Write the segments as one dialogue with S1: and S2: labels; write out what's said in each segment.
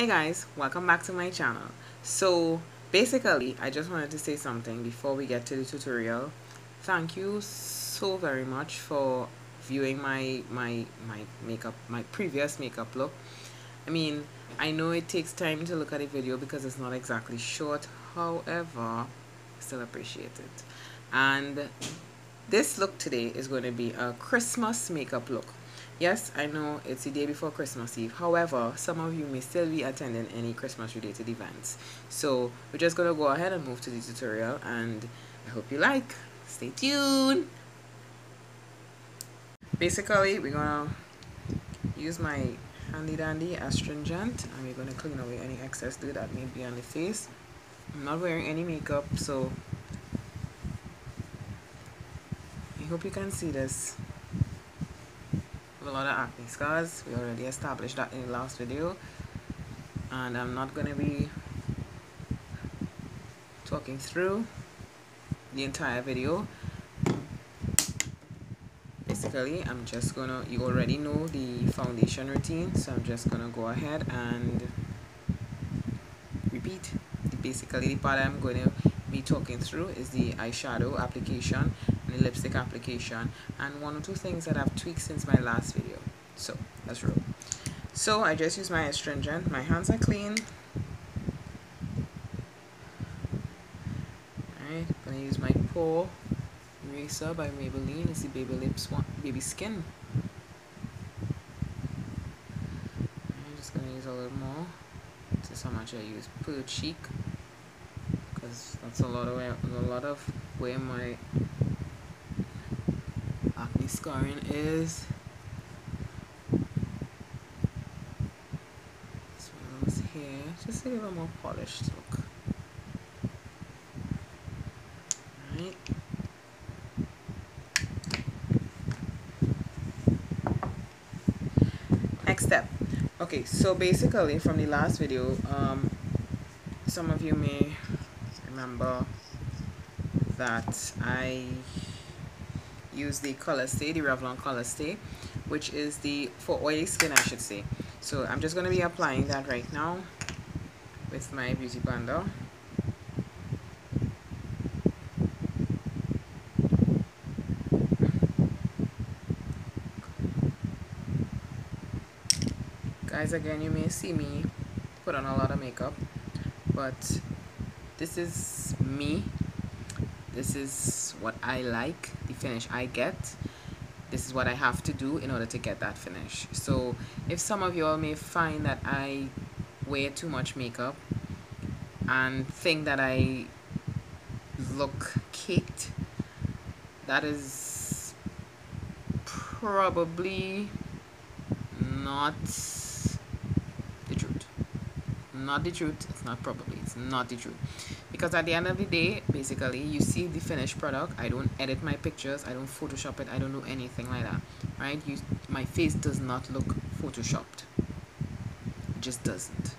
S1: Hey guys, welcome back to my channel. So basically I just wanted to say something before we get to the tutorial. Thank you so very much for viewing my previous makeup look. I mean, I know it takes time to look at a video because it's not exactly short, however, I still appreciate it. And this look today is going to be a Christmas makeup look. Yes, I know it's the day before Christmas Eve. However, some of you may still be attending any Christmas related events. So we're just going to go ahead and move to the tutorial, and I hope you like. Stay tuned. Basically, we're going to use my handy dandy astringent, and we're going to clean away any excess glue that may be on the face. I'm not wearing any makeup, so I hope you can see this. A lot of acne scars. We already established that in the last video, and I'm not going to be talking through the entire video. Basically, I'm just gonna, you already know the foundation routine, so I'm just gonna go ahead and repeat. Basically, the part I'm going to be talking through is the eyeshadow application and the lipstick application, and one or two things that I've tweaked since my last video. So let's roll. So I just use my astringent. My hands are clean. Alright, I'm gonna use my pore eraser by Maybelline. It's the Baby Lips one, Baby Skin. I'm just gonna use a little more. This is how much I use per cheek, because that's a lot of where my acne scarring is. As well as here, just to give a more polished look. Alright. Next step. Okay, so basically from the last video, some of you may remember that I use the Color Stay, the Revlon Color Stay, which is the for oily skin, I should say. So I'm just going to be applying that right now with my beauty blender. Guys, again, you may see me put on a lot of makeup, but this is me. This is what I like, the finish I get. This is what I have to do in order to get that finish. So if some of you all may find that I wear too much makeup and think that I look caked, that is probably not the truth. Not the truth. It's not probably. It's not the truth. Because at the end of the day, basically, you see the finished product. I don't edit my pictures. I don't Photoshop it. I don't do anything like that. Right? My face does not look Photoshopped. It just doesn't.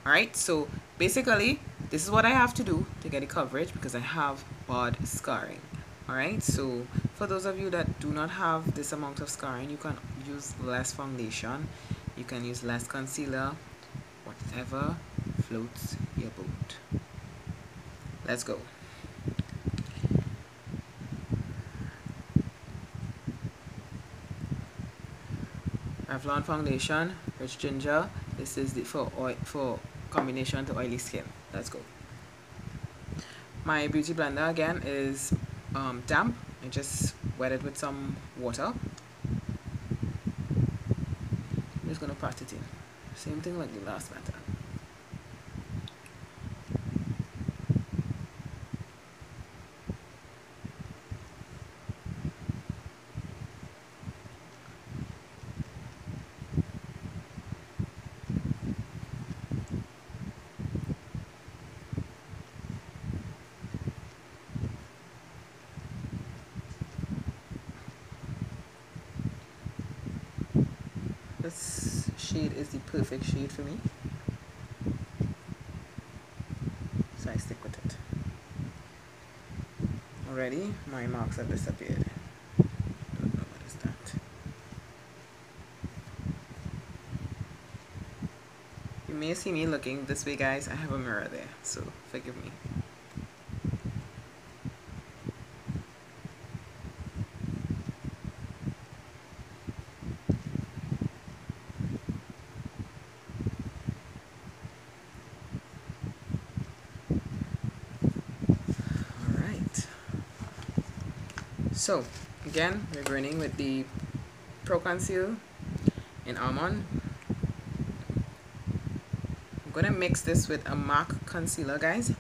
S1: Alright? So, basically, this is what I have to do to get the coverage because I have bad scarring. Alright? So, for those of you that do not have this amount of scarring, you can use less foundation. You can use less concealer. Whatever floats your boat. Let's go. Revlon foundation, Rich Ginger. This is the for combination to oily skin. Let's go. My beauty blender again is damp. I just wet it with some water. I'm just gonna pat it in. Same thing like the last method. This shade is the perfect shade for me, so I stick with it. Already, my marks have disappeared. Don't know what is that. You may see me looking this way, guys, I have a mirror there, so forgive me. Alright. So, again, we're graining with the Pro Conceal in Almond. I'm gonna mix this with a MAC concealer, guys.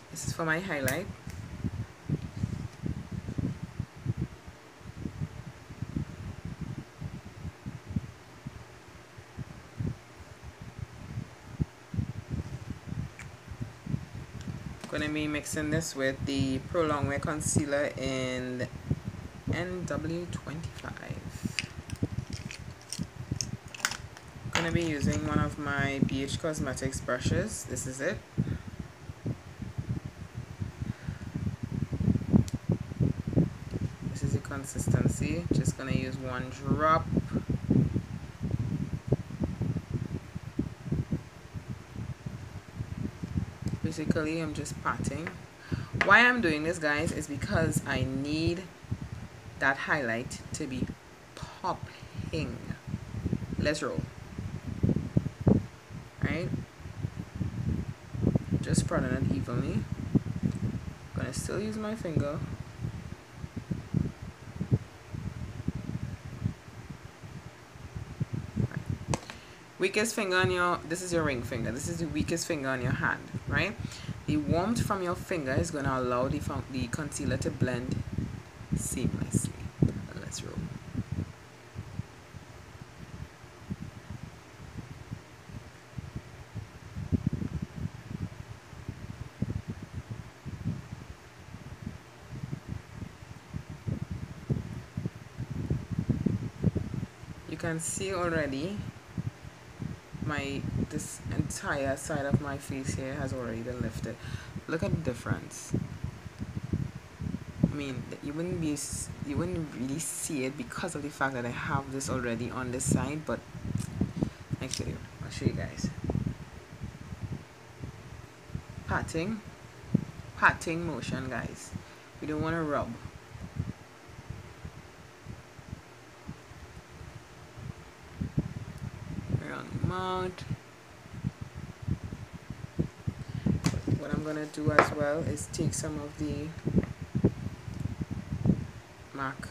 S1: This is for my highlight. Gonna be mixing this with the Pro Longwear concealer in NW25. Gonna be using one of my BH Cosmetics brushes. This is it. This is the consistency. Just gonna use one drop. Basically, I'm just patting. Why I'm doing this, guys, is because I need that highlight to be popping. Let's roll. Right? Just spreading it evenly. Gonna still use my finger. Weakest finger on your, this is your ring finger. This is the weakest finger on your hand, right? The warmth from your finger is going to allow the concealer to blend seamlessly. Let's roll. You can see already this entire side of my face here has already been lifted. Look at the difference. I mean, you wouldn't really see it because of the fact that I have this already on this side, but actually I'll show you guys. Patting motion, guys. We don't want to rub. Around the mouth. What I'm gonna do as well is take some of the MAC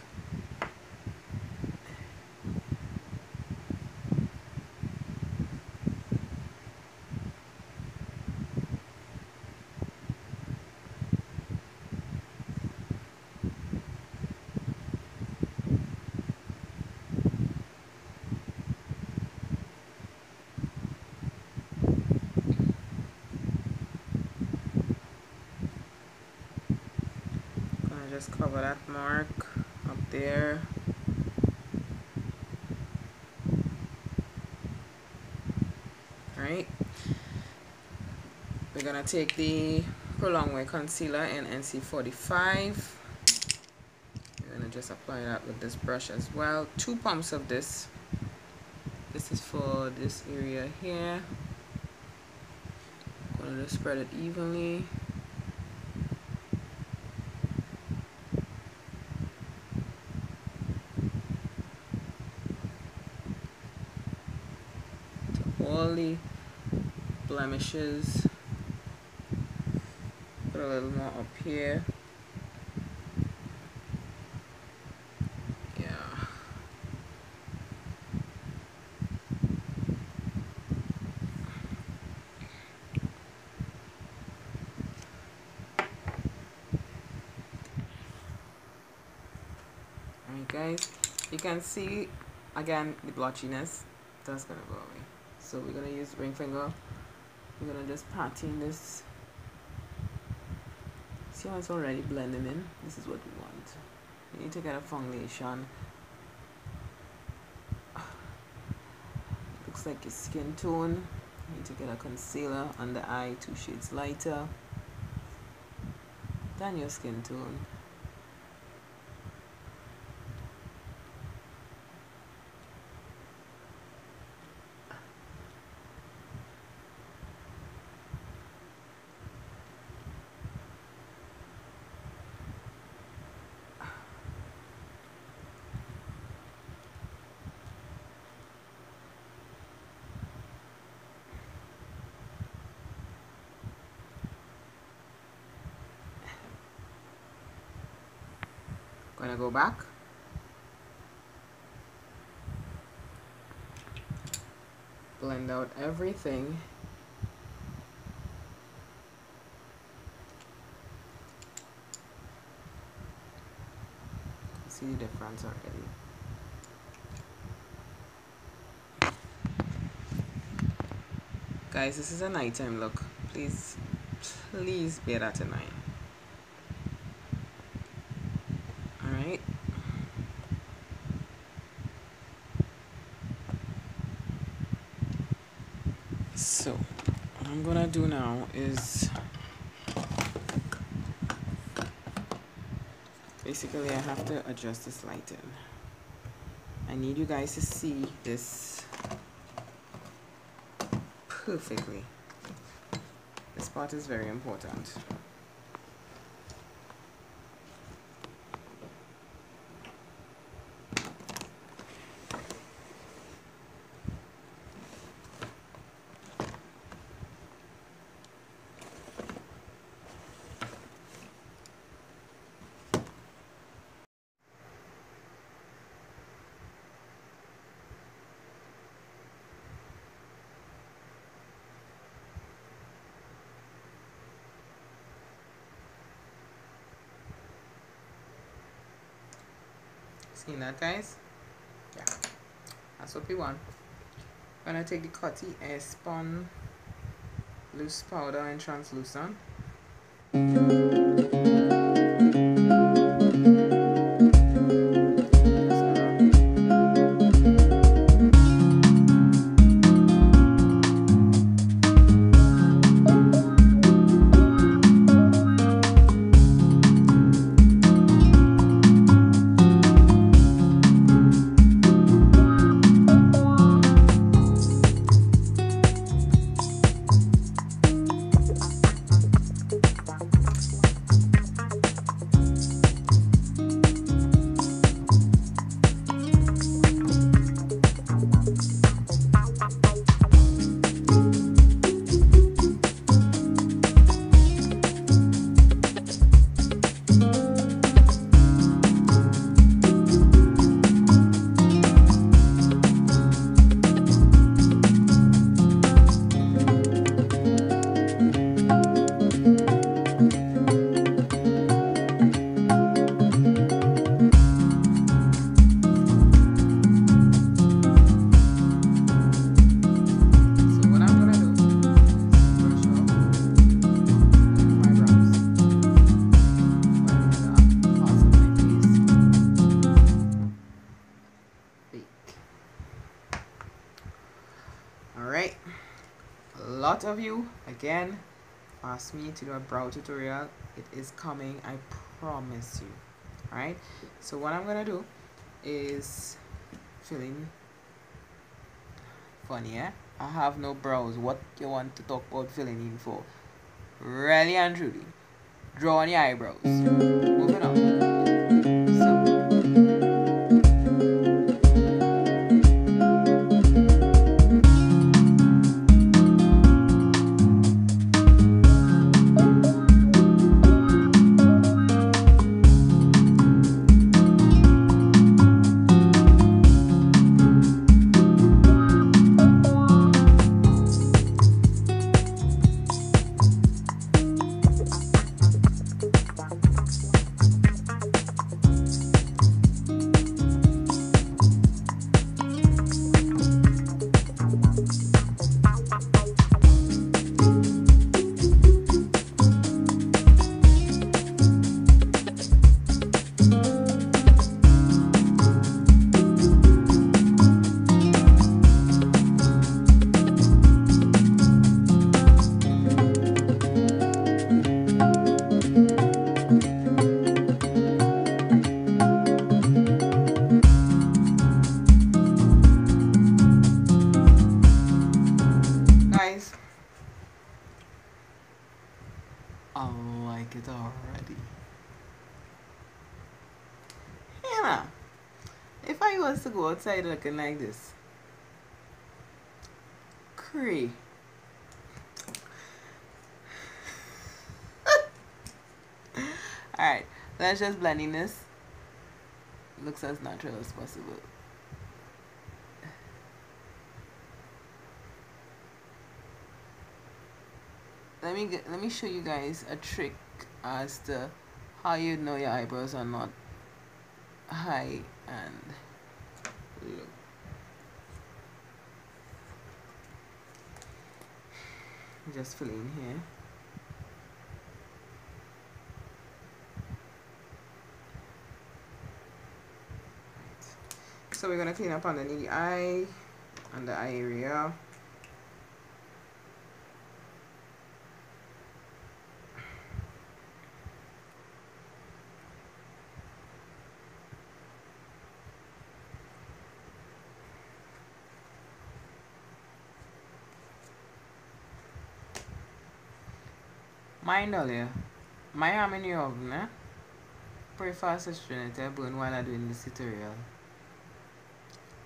S1: just cover that mark up there. Alright, we're gonna take the Pro Longwear concealer in NC45. We're gonna just apply that with this brush as well. 2 pumps of this. This is for this area here. Gonna just spread it evenly. All the blemishes. Put a little more up here. Yeah. Alright, guys, you can see again the blotchiness. That's gonna go away. So we're gonna use ring finger. We're gonna just pat in this. See how it's already blending in? This is what we want. You need to get a foundation. Looks like your skin tone. You need to get a concealer on the eye 2 shades lighter than your skin tone. gonna go back. Blend out everything. See the difference already. Guys, this is a nighttime look. Please bear that in mind. Alright. So, what I'm gonna do now is basically I have to adjust this lighting. I need you guys to see this perfectly. This part is very important. See that, guys? Yeah, that's what we want. I'm gonna take the Coty Airspun loose powder and translucent. Alright, a lot of you again asked me to do a brow tutorial. It is coming, I promise you. Alright, so what I'm gonna do is feeling funny, eh? I have no brows. What you want to talk about filling in for? Really and truly, draw on your eyebrows. Moving on. I like it already. Hannah, if I was to go outside looking like this, Cree. Alright, let's just blend in this. looks as natural as possible. Let me show you guys a trick as to how you know your eyebrows are not high and low. Just fill in here. So we're gonna clean up underneath the eye and the eye area. Mind all you, my arm in your oven, eh? Pray fast as Trinity burn while I'm doing this tutorial.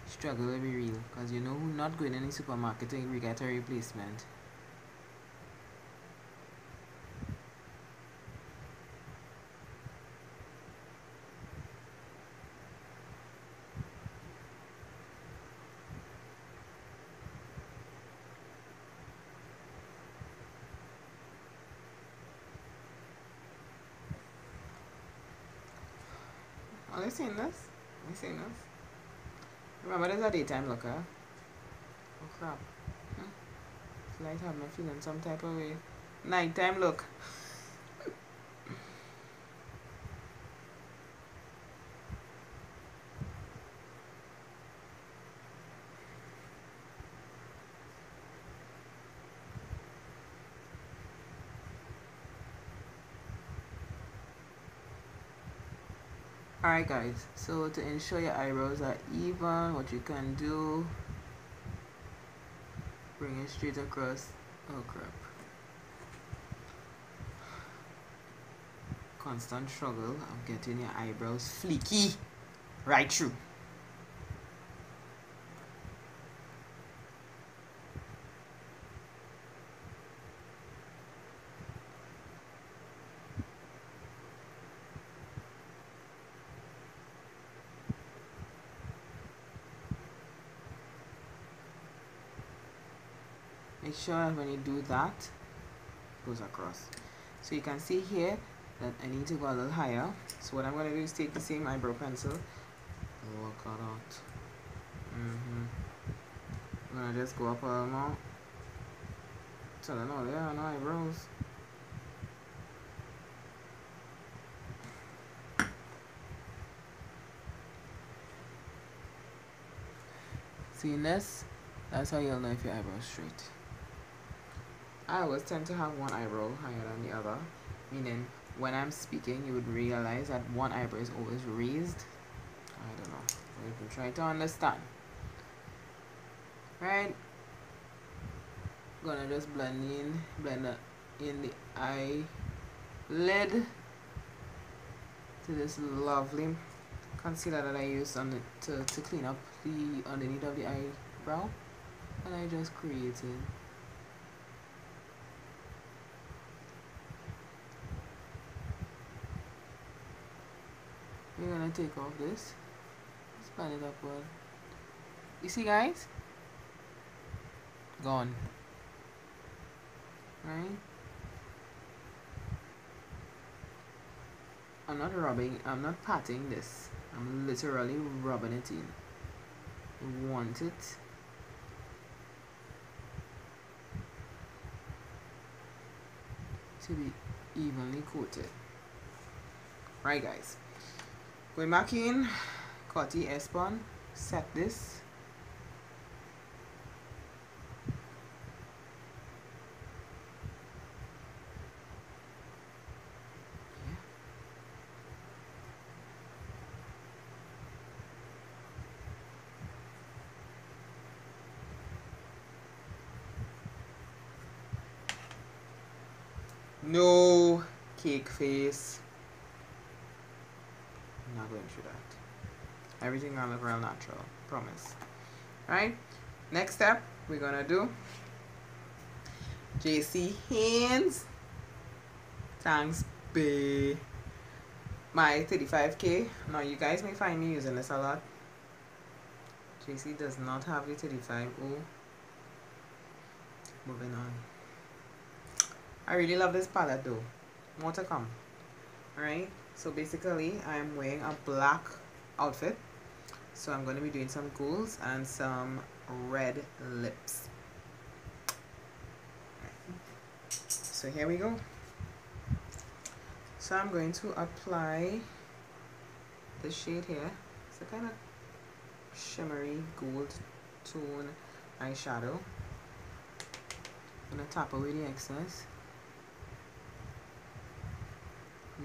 S1: Struggle will be real, because you know who not going in the supermarket and get a replacement. Are you seeing this? Are you seeing this? Remember, there's a daytime look, huh? Oh crap. This light have me feeling some type of way. Nighttime look. Alright guys, so to ensure your eyebrows are even, what you can do, bring it straight across. Oh crap. Constant struggle of getting your eyebrows fleeky right through. Make sure when you do that, it goes across. So you can see here that I need to go a little higher. So what I'm going to do is take the same eyebrow pencil, work it out. I'm going to just go up a little more. So I know there are no eyebrows. Seeing this? That's how you'll know if your eyebrow is straight. I always tend to have one eyebrow higher than the other, meaning when I'm speaking you would realize that one eyebrow is always raised. I don't know, you can try to understand. Right, gonna just blend in the eyelid to this lovely concealer that I use on it to clean up the underneath of the eyebrow, and I just created we're gonna take off this, span it upward. You see guys? Gone. Right? I'm not patting this. I'm literally rubbing it in. You want it to be evenly coated. Right guys. Going back in, Coty Espon, set this. No cake face. I'm not going through that. Everything gonna look real natural. Promise. Alright? Next step, we're gonna do JC Haynes. Thanks, babe. my 35K. Now you guys may find me using this a lot. JC does not have the 35. Oh, moving on. I really love this palette though. More to come. Alright, so basically I'm wearing a black outfit. So I'm going to be doing some golds and some red lips. So here we go. So I'm going to apply the shade here. It's a kind of shimmery gold tone eyeshadow. I'm going to tap away the excess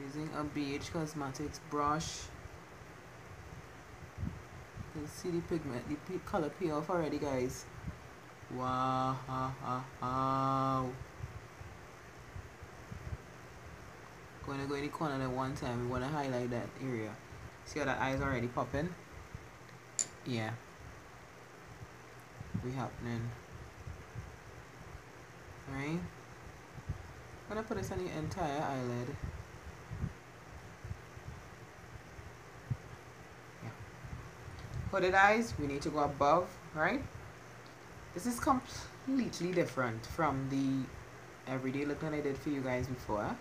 S1: using a BH Cosmetics brush. You can see the pigment, the color pay off already, guys. Wow. Going to go in the corner at one time. We want to highlight that area. See how that eye is already popping? Yeah. We happening. Right? I'm going to put this on the entire eyelid. Yeah. Hooded eyes, we need to go above, right? This is completely different from the everyday look that I did for you guys before.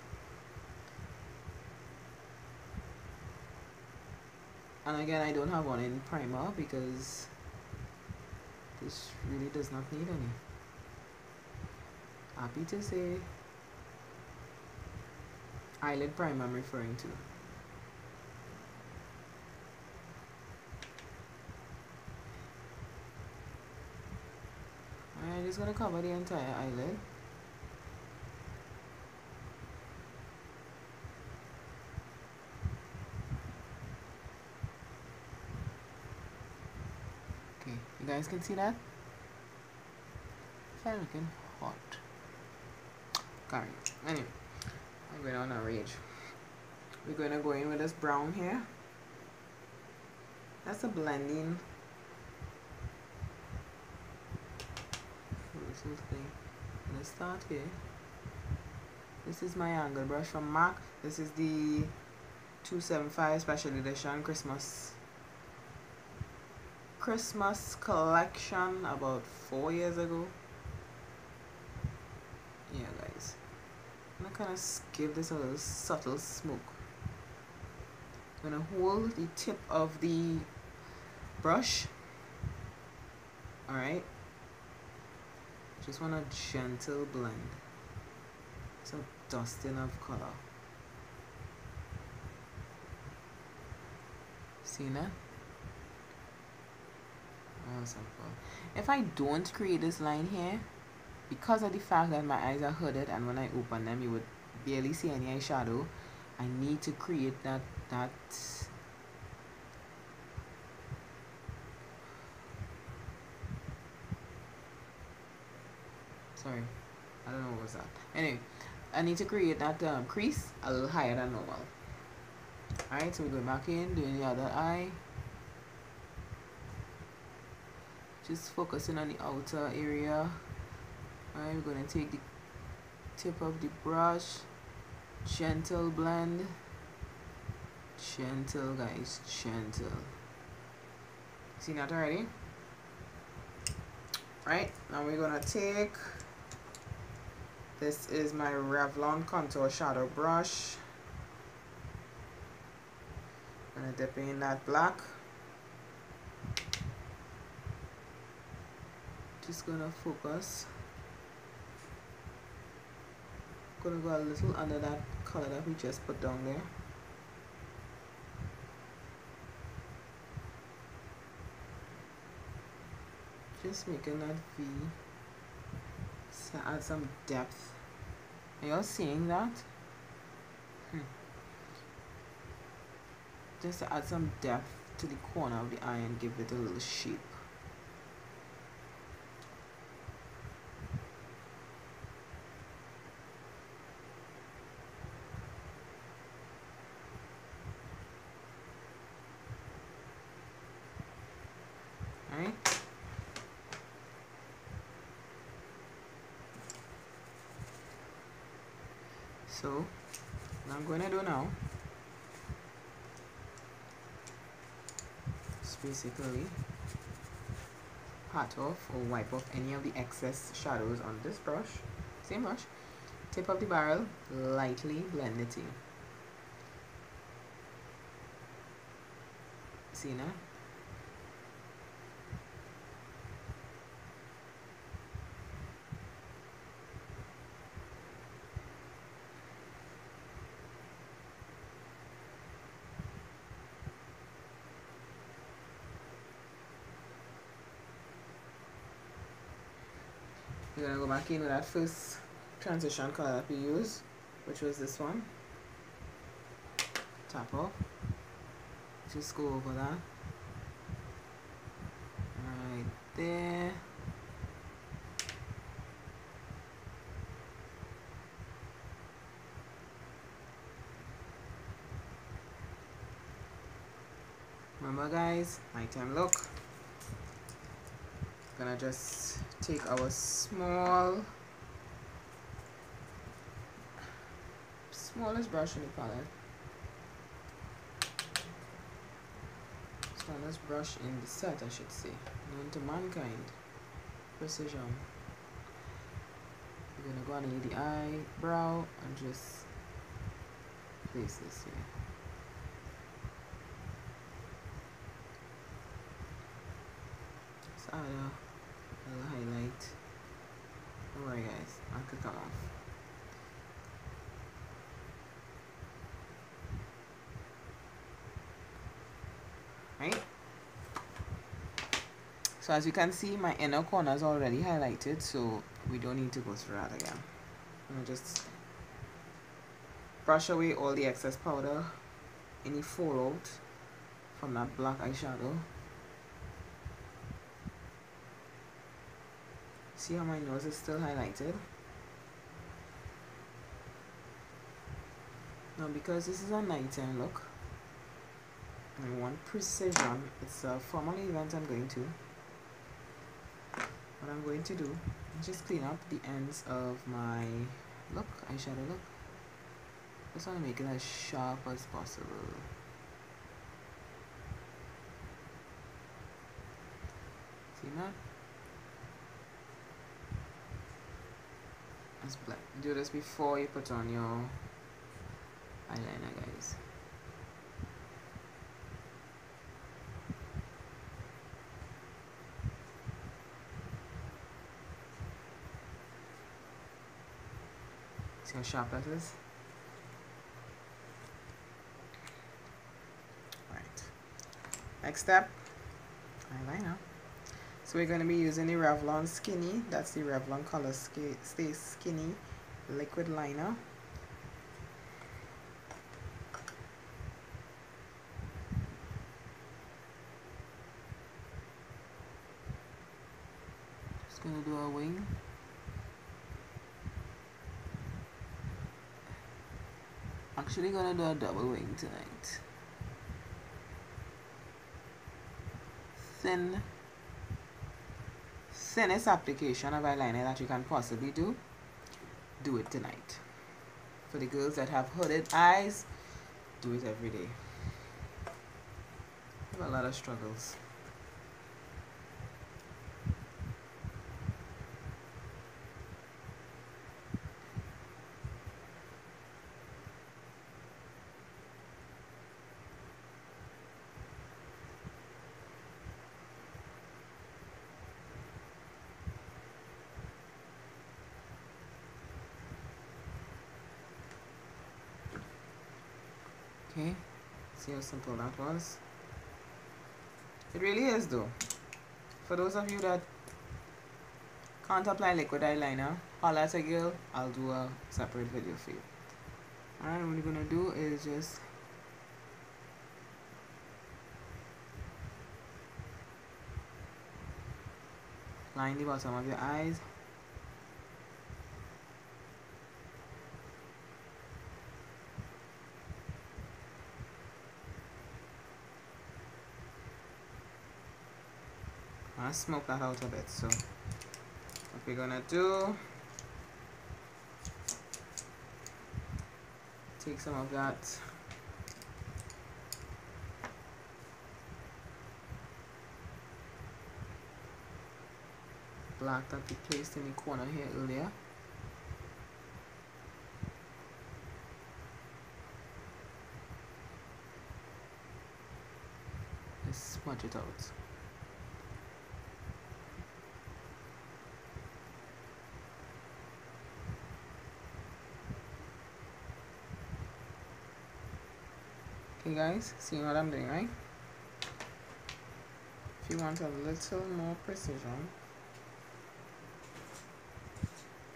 S1: And again, I don't have one in primer because this really does not need any. Happy to say eyelid primer I'm referring to. Alright, just gonna cover the entire eyelid. Okay, you guys can see that? It's looking hot. Sorry. Anyway, I'm going on a rage. We're going to go in with this brown here. That's a blending. Little thing. I'm going to start here. This is my angle brush from MAC. This is the 275 special edition Christmas collection about 4 years ago. Yeah, guys. I'm gonna kind of give this a little subtle smoke. I'm gonna hold the tip of the brush. Alright. Just want a gentle blend. It's a dusting of color. See that? If I don't create this line here, because of the fact that my eyes are hooded and when I open them you would barely see any eyeshadow, I need to create that sorry, I don't know what was that. Anyway, I need to create that crease a little higher than normal. Alright, so we're going back in, doing the other eye. Just focusing on the outer area. Alright, we're going to take the tip of the brush, gentle blend, gentle guys, gentle. See that already? Right, now we're going to take, this is my Revlon contour shadow brush. I'm going to dip in that black. Just gonna focus. Gonna go a little under that color that we just put down there. Just making that V. So add some depth. Are y'all seeing that? Just to add some depth to the corner of the eye and give it a little shape. So what I'm going to do now, basically pat off or wipe off any of the excess shadows on this brush, same brush, tip of the barrel, lightly blend it in. See now? We're gonna go back in with that first transition color that we used, which was this one. Tap off. Just go over that. Right there. Remember guys, nighttime look. Gonna just take our smallest brush in the palette. Smallest brush in the set, I should say. Known to mankind. Precision. We're gonna go underneath the eyebrow and just place this here. Just add a little highlight. Don't worry guys, I could come off. Right? So as you can see, my inner corner is already highlighted, so we don't need to go through that again. I'm gonna just brush away all the excess powder, any fallout from that black eyeshadow. See how my nose is still highlighted? Now because this is a nighttime look, and I want precision, it's a formal event I'm going to. What I'm going to do is just clean up the ends of my eyeshadow look. Just want to make it as sharp as possible. See that? Let's blend. Do this before you put on your eyeliner, guys. See how sharp that is? Right. Next step, eyeliner. So we're going to be using the Revlon Skinny. That's the Revlon Color Stay Skinny liquid liner. Just going to do a wing. Actually gonna do a double wing tonight. Thinnest application of eyeliner that you can possibly do it tonight. For the girls that have hooded eyes, do it every day. I have a lot of struggles. Okay, see how simple that was? It really is though. For those of you that can't apply liquid eyeliner, holla at a girl, I'll do a separate video for you. Alright, what we're gonna do is just line the bottom of your eyes. I'll smoke that out a bit. So what we're gonna do, take some of that black that we placed in the corner here earlier. Just smudge it out. Okay guys, see what I'm doing, right? If you want a little more precision,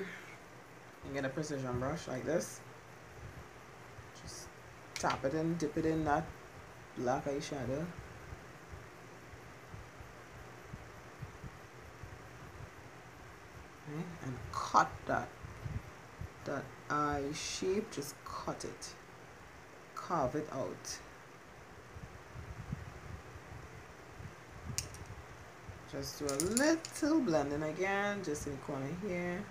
S1: you get a precision brush like this. Just tap it in, dip it in that black eyeshadow. Right? And cut that eye shape, just cut it. Carve it out. Just do a little blending again, just in the corner here.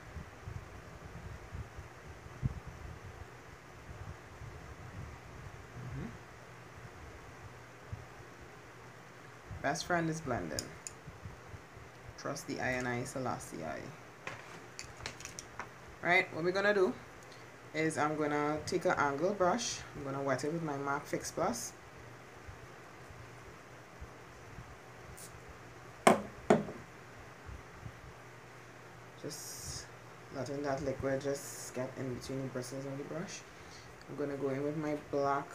S1: Best friend is blending. Trust the eye and I Selassie eye. Right, what we're gonna do is I'm gonna take an angle brush. I'm gonna wet it with my MAC Fix Plus. Just letting that liquid just get in between the bristles of the brush. I'm gonna go in with my black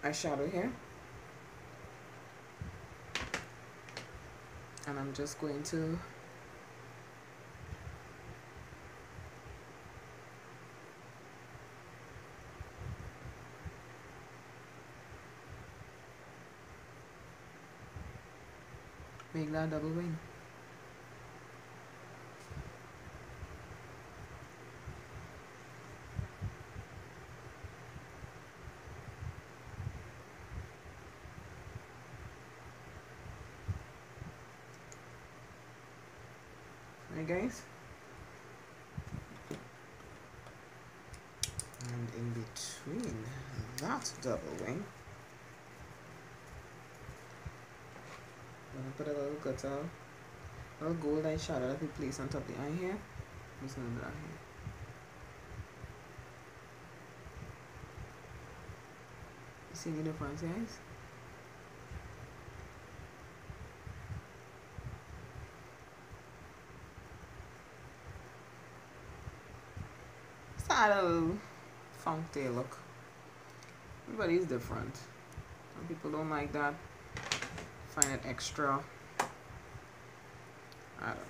S1: eyeshadow here. And I'm just going to make that double wing. Right guys? And in between that double wing, I'm gonna put a little glitter, a little gold eyeshadow that we place on top of the eye here. I'm just gonna do that here. You see the difference, guys? It's not a little funky look. Everybody's different. Some people don't like that. Find it extra. I don't know.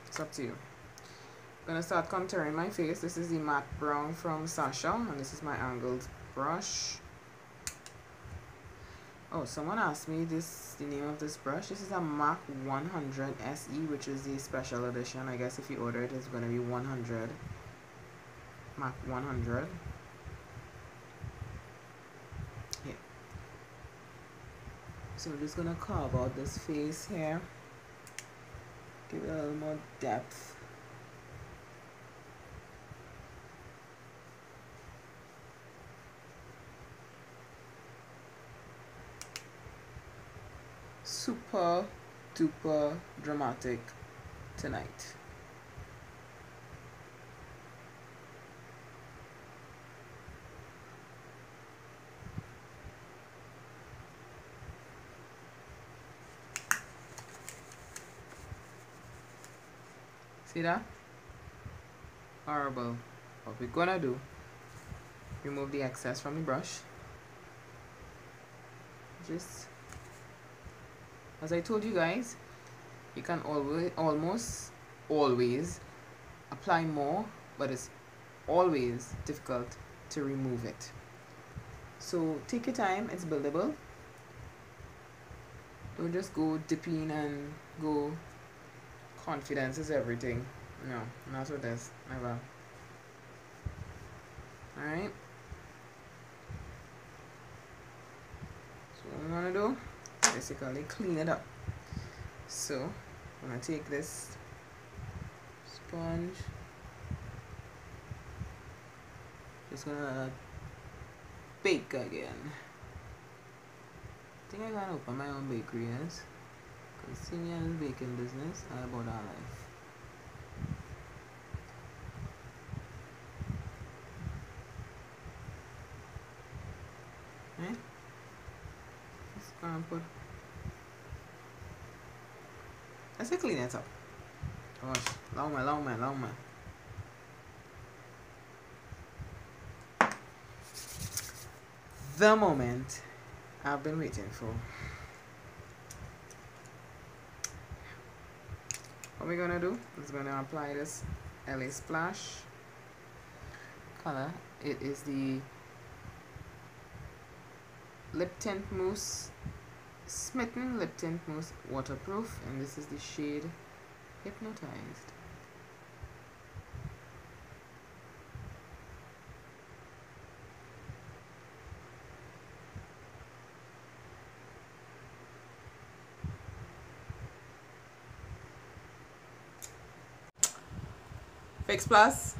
S1: It's up to you. I'm gonna start contouring my face. This is the matte brown from Sasha, and this is my angled brush. Oh, someone asked me the name of this brush. This is a MAC 100 SE, which is the special edition. I guess if you order it, it's gonna be 100. MAC 100. Yeah. So we're just gonna carve out this face here. Give it a little more depth. Super duper dramatic tonight. See that? Horrible. What we're gonna do, remove the excess from the brush. Just, as I told you guys, you can almost always apply more, but it's always difficult to remove it. So take your time, it's buildable. Don't just go dipping and go confidence is everything. No, not with this, never. Alright. So what I'm gonna do, basically clean it up. So I'm gonna take this sponge, just gonna bake again. I think I gotta open my own bakery, yes, You see me in the baking business, I about our life. Eh? Let's go and put. Let's clean it up. Gosh, long man. The moment I've been waiting for. What we're gonna do is gonna apply this LA Splash color. It is the Lip Tint Mousse, Smitten Lip Tint Mousse Waterproof, and this is the shade Hypnotized. Fix Plus.